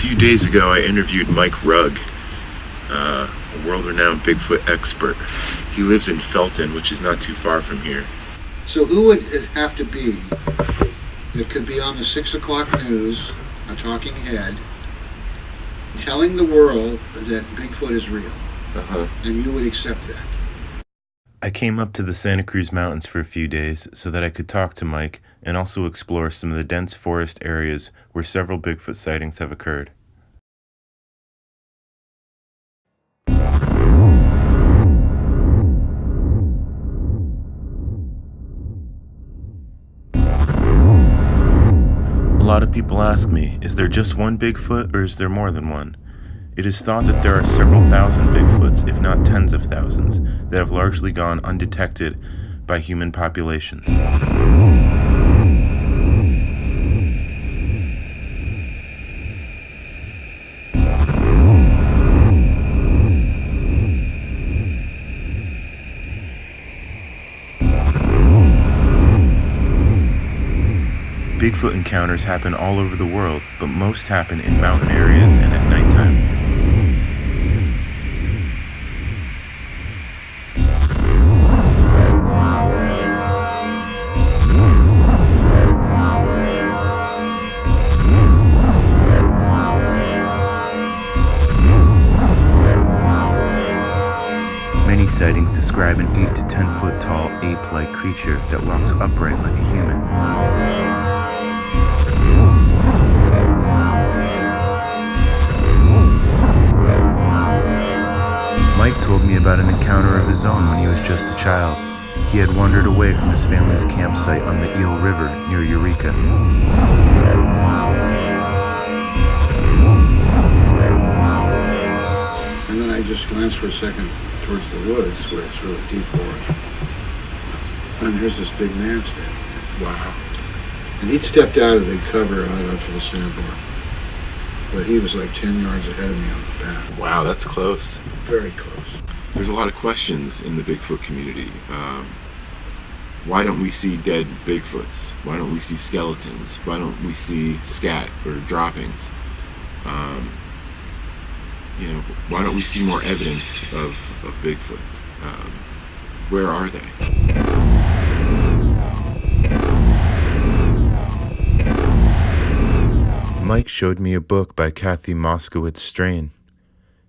few days ago, I interviewed Mike Rugg, a world-renowned Bigfoot expert. He lives in Felton, which is not too far from here. So who would it have to be that could be on the 6 o'clock news, a talking head, telling the world that Bigfoot is real? And you would accept that? I came up to the Santa Cruz Mountains for a few days so that I could talk to Mike and also explore some of the dense forest areas where several Bigfoot sightings have occurred. A lot of people ask me, is there just one Bigfoot or is there more than one? It is thought that there are several thousand Bigfoots, if not tens of thousands, that have largely gone undetected by human populations. Bigfoot encounters happen all over the world, but most happen in mountain areas and at nighttime. Many sightings describe an 8 to 10 foot tall ape-like creature that walks upright like a human. Mike told me about an encounter of his own when he was just a child. He had wandered away from his family's campsite on the Eel River near Eureka. And then I just glanced for a second towards the woods where it's really deep forest. And there's this big man standing there. Wow. And he'd stepped out of the cover out onto the sandbar. But he was like 10 yards ahead of me on the path. Wow, that's close. Very close. There's a lot of questions in the Bigfoot community. Why don't we see dead Bigfoots? Why don't we see skeletons? Why don't we see scat or droppings? Why don't we see more evidence of Bigfoot? Where are they? Mike showed me a book by Kathy Moskowitz-Strain.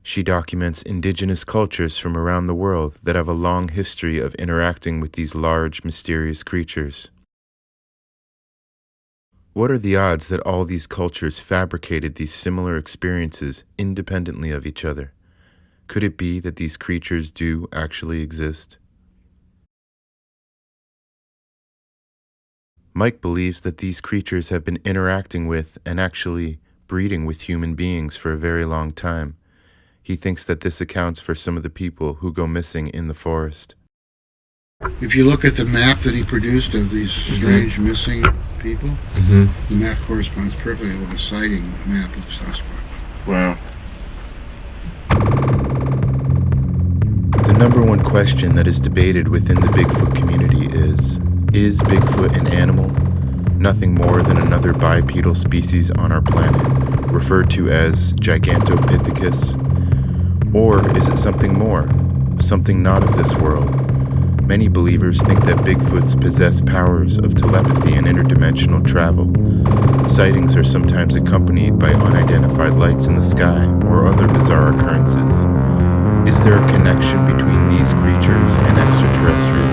She documents indigenous cultures from around the world that have a long history of interacting with these large, mysterious creatures. What are the odds that all these cultures fabricated these similar experiences independently of each other? Could it be that these creatures do actually exist? Mike believes that these creatures have been interacting with and actually breeding with human beings for a very long time. He thinks that this accounts for some of the people who go missing in the forest. If you look at the map that he produced of these strange missing people, the map corresponds perfectly with a sighting map of Sasquatch. Wow. The number one question that is debated within the Bigfoot community is Bigfoot an animal, nothing more than another bipedal species on our planet, referred to as Gigantopithecus? Or is it something more, something not of this world? Many believers think that Bigfoots possess powers of telepathy and interdimensional travel. Sightings are sometimes accompanied by unidentified lights in the sky or other bizarre occurrences. Is there a connection between these creatures and extraterrestrials?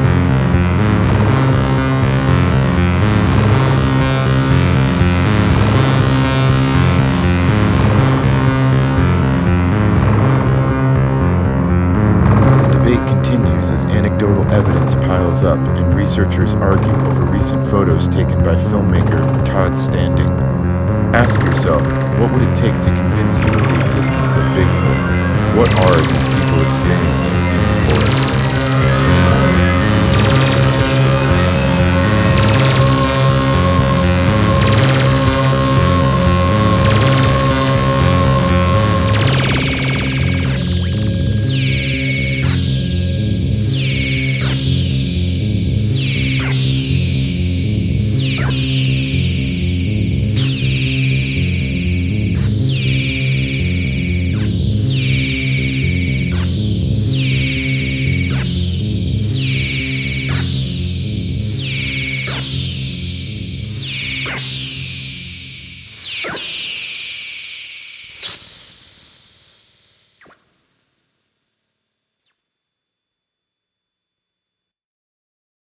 Anecdotal evidence piles up and researchers argue over recent photos taken by filmmaker Todd Standing. Ask yourself, what would it take to convince you of the existence of Bigfoot? What are these people experiencing in the forest? Bye.